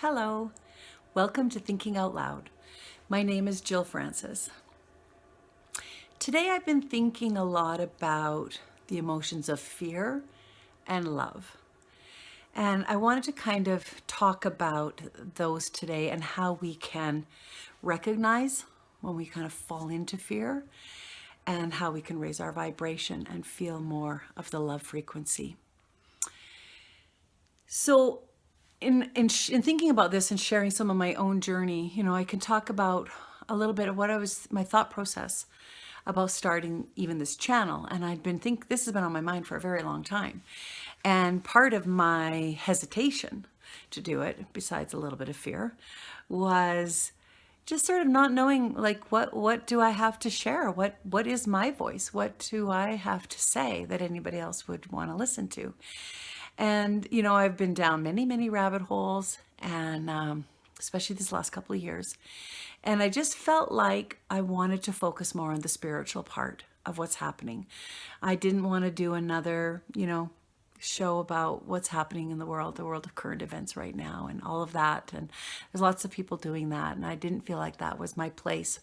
Hello, welcome to Thinking Out Loud. My name is Jill Francis. Today I've been thinking a lot about the emotions of fear and love. And I wanted to kind of talk about those today and how we can recognize when we kind of fall into fear and how we can raise our vibration and feel more of the love frequency. So in thinking about this and sharing some of my own journey, I can talk about a little bit of my thought process about starting even this channel. And this has been on my mind for a very long time. And part of my hesitation to do it, besides a little bit of fear, was just sort of not knowing, like, what do I have to share? What is my voice? What do I have to say that anybody else would want to listen to? And, I've been down many, many rabbit holes, and especially these last couple of years. And I just felt like I wanted to focus more on the spiritual part of what's happening. I didn't want to do another, show about what's happening in the world of current events right now and all of that. And there's lots of people doing that. And I didn't feel like that was my place.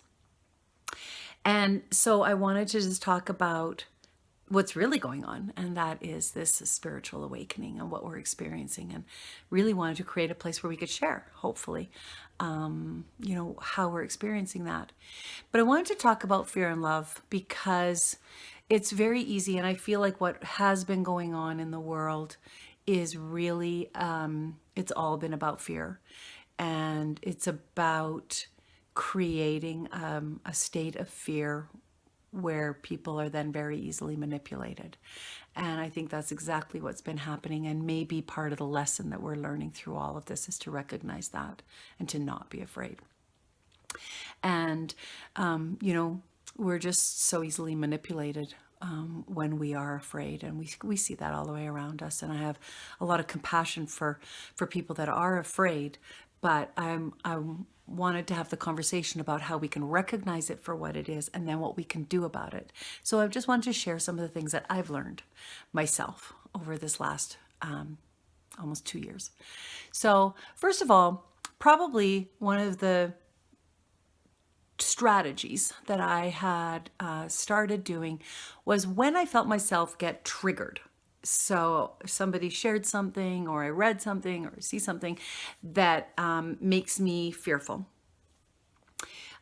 And so I wanted to just talk about what's really going on, and that is this spiritual awakening and what we're experiencing, and really wanted to create a place where we could share, hopefully, how we're experiencing that. But I wanted to talk about fear and love because it's very easy, and I feel like what has been going on in the world is really, it's all been about fear, and it's about creating a state of fear where people are then very easily manipulated. And I think that's exactly what's been happening. And maybe part of the lesson that we're learning through all of this is to recognize that and to not be afraid. And, we're just so easily manipulated when we are afraid, and we see that all the way around us. And I have a lot of compassion for people that are afraid, but I wanted to have the conversation about how we can recognize it for what it is and then what we can do about it. So I just wanted to share some of the things that I've learned myself over this last almost 2 years. So first of all, probably one of the strategies that I had started doing was when I felt myself get triggered. So if somebody shared something, or I read something, or see something that makes me fearful.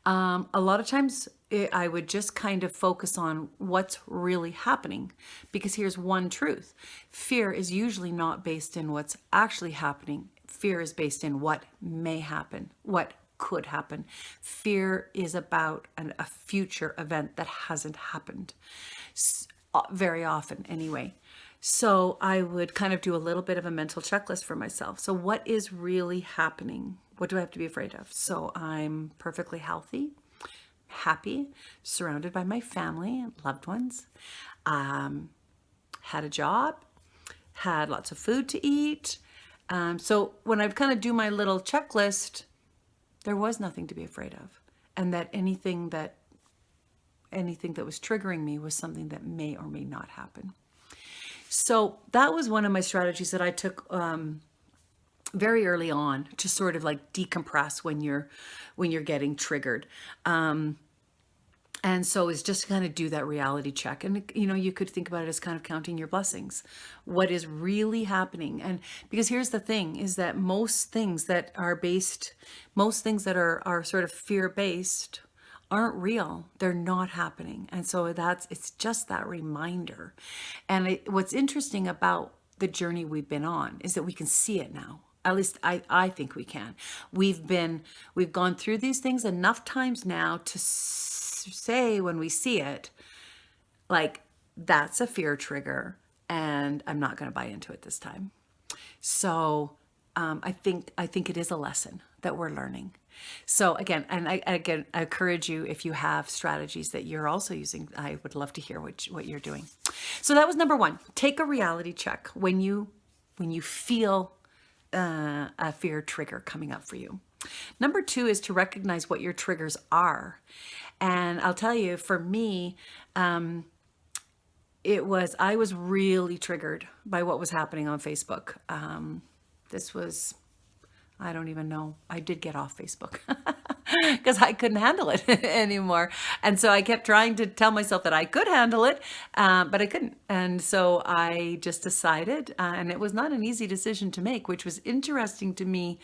A lot of times I would just kind of focus on what's really happening, because here's one truth. Fear is usually not based in what's actually happening. Fear is based in what may happen, what could happen. Fear is about a future event that hasn't happened, very often anyway. So I would kind of do a little bit of a mental checklist for myself. So what is really happening? What do I have to be afraid of? So I'm perfectly healthy, happy, surrounded by my family and loved ones, had a job, had lots of food to eat. So when I kind of do my little checklist, there was nothing to be afraid of. And that anything that was triggering me was something that may or may not happen. So that was one of my strategies that I took very early on to sort of like decompress when you're getting triggered. And so it's just to kind of do that reality check. And, you could think about it as kind of counting your blessings. What is really happening? And because here's the thing is that most things that are sort of fear-based aren't real. They're not happening. And so it's just that reminder. And what's interesting about the journey we've been on is that we can see it now. At least I think we can. We've gone through these things enough times now to say when we see it, like, that's a fear trigger and I'm not going to buy into it this time. So I think it is a lesson that we're learning. So again, and I encourage you, if you have strategies that you're also using, I would love to hear what you're doing. So that was number one. Take a reality check when you feel a fear trigger coming up for you. Number two is to recognize what your triggers are. And I'll tell you, for me, I was really triggered by what was happening on Facebook. This was I don't even know. I did get off Facebook because I couldn't handle it anymore. And so I kept trying to tell myself that I could handle it, but I couldn't. And so I just decided, and it was not an easy decision to make, which was interesting to me,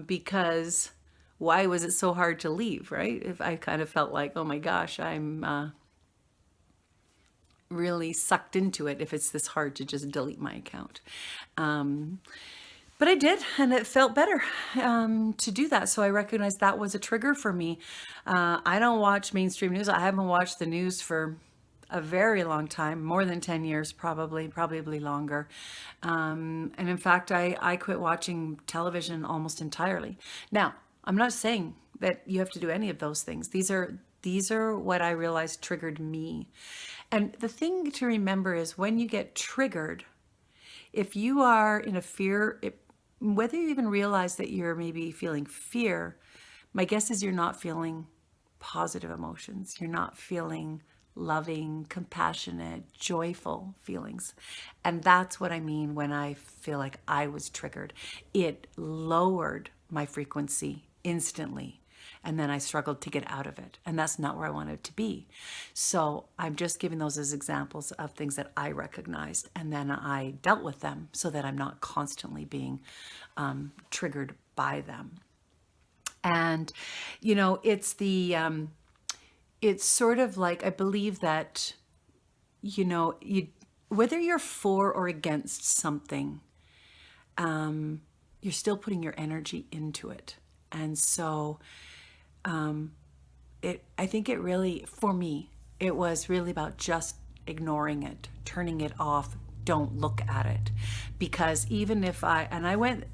because why was it so hard to leave, right? If I kind of felt like, oh my gosh, I'm really sucked into it if it's this hard to just delete my account. But I did, and it felt better to do that. So I recognized that was a trigger for me. I don't watch mainstream news. I haven't watched the news for a very long time, more than 10 years, probably longer. And in fact, I quit watching television almost entirely. Now, I'm not saying that you have to do any of those things. These are what I realized triggered me. And the thing to remember is when you get triggered, if you are in a fear, whether you even realize that you're maybe feeling fear, my guess is you're not feeling positive emotions. You're not feeling loving, compassionate, joyful feelings. And that's what I mean when I feel like I was triggered. It lowered my frequency instantly. And then I struggled to get out of it. And that's not where I wanted to be. So I'm just giving those as examples of things that I recognized. And then I dealt with them so that I'm not constantly being triggered by them. And, it's sort of like, I believe that, whether you're for or against something, you're still putting your energy into it. And so, I think it really, for me, it was really about just ignoring it, turning it off. Don't look at it. Because even if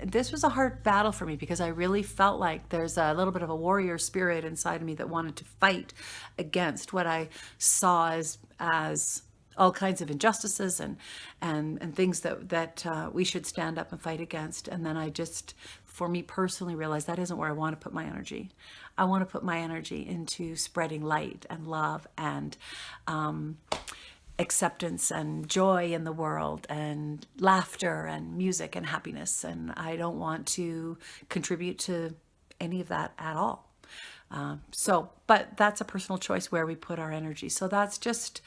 this was a hard battle for me because I really felt like there's a little bit of a warrior spirit inside of me that wanted to fight against what I saw as all kinds of injustices and things that we should stand up and fight against. And then I just, for me personally, realized that isn't where I want to put my energy. I want to put my energy into spreading light and love and acceptance and joy in the world and laughter and music and happiness. And I don't want to contribute to any of that at all. But that's a personal choice where we put our energy. So that's just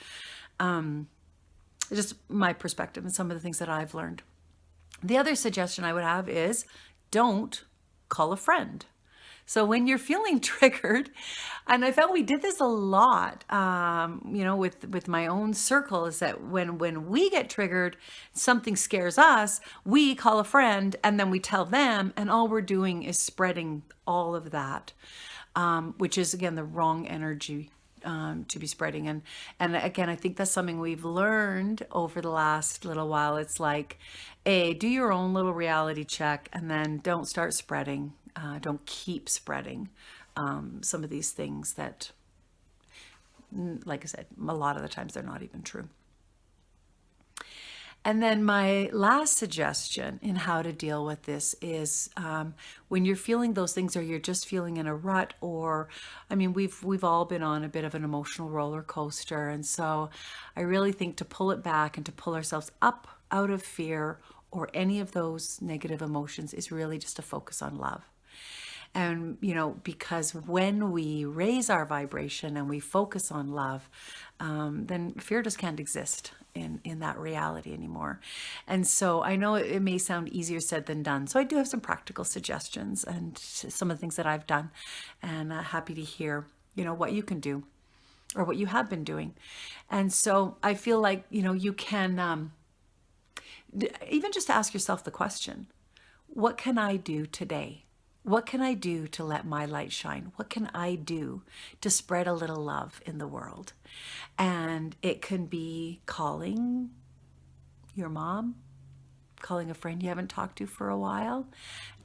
my perspective and some of the things that I've learned. The other suggestion I would have is don't call a friend. So when you're feeling triggered, and I felt we did this a lot, with my own circle, is that when we get triggered, something scares us, we call a friend and then we tell them, and all we're doing is spreading all of that, which is again the wrong energy to be spreading. And again, I think that's something we've learned over the last little while. It's like, do your own little reality check, and then don't start spreading. Don't keep spreading some of these things that, like I said, a lot of the times they're not even true. And then my last suggestion in how to deal with this is when you're feeling those things, or you're just feeling in a rut, or we've all been on a bit of an emotional roller coaster. And so I really think to pull it back and to pull ourselves up out of fear or any of those negative emotions is really just to focus on love. And, because when we raise our vibration and we focus on love, then fear just can't exist in that reality anymore. And so I know it may sound easier said than done. So I do have some practical suggestions and some of the things that I've done, and happy to hear, what you can do or what you have been doing. And so I feel like, you can even just ask yourself the question, what can I do today? What can I do to let my light shine? What can I do to spread a little love in the world? And it can be calling your mom, calling a friend you haven't talked to for a while,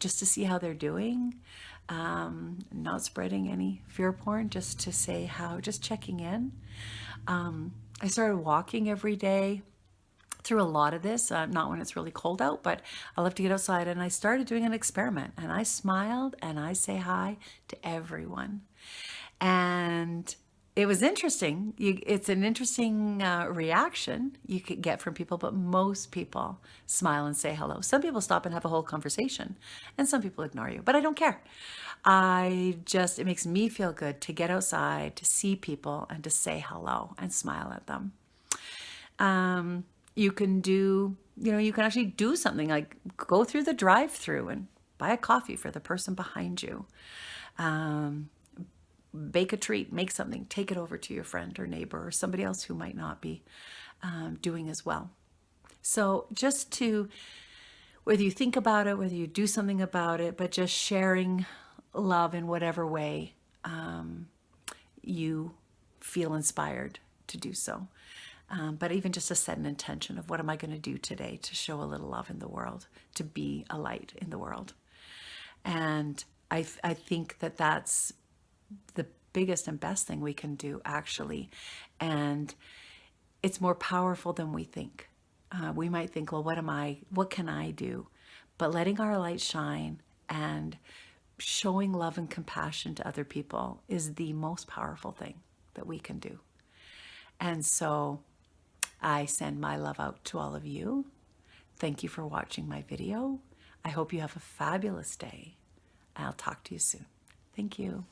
just to see how they're doing. Not spreading any fear porn, just to say how, just checking in. I started walking every day through a lot of this, not when it's really cold out, but I love to get outside, and I started doing an experiment, and I smiled and I say hi to everyone. And it was interesting. It's an interesting reaction you could get from people, but most people smile and say hello. Some people stop and have a whole conversation, and some people ignore you, but I don't care. It makes me feel good to get outside, to see people, and to say hello and smile at them. You can you can actually do something like go through the drive-through and buy a coffee for the person behind you. Bake a treat, make something, take it over to your friend or neighbor or somebody else who might not be doing as well. So just to, whether you think about it, whether you do something about it, but just sharing love in whatever way you feel inspired to do so. But even just to set an intention of what am I going to do today to show a little love in the world, to be a light in the world. And I think that that's the biggest and best thing we can do, actually. And it's more powerful than we think. We might think, well, what can I do? But letting our light shine and showing love and compassion to other people is the most powerful thing that we can do. And so I send my love out to all of you. Thank you for watching my video. I hope you have a fabulous day. I'll talk to you soon. Thank you.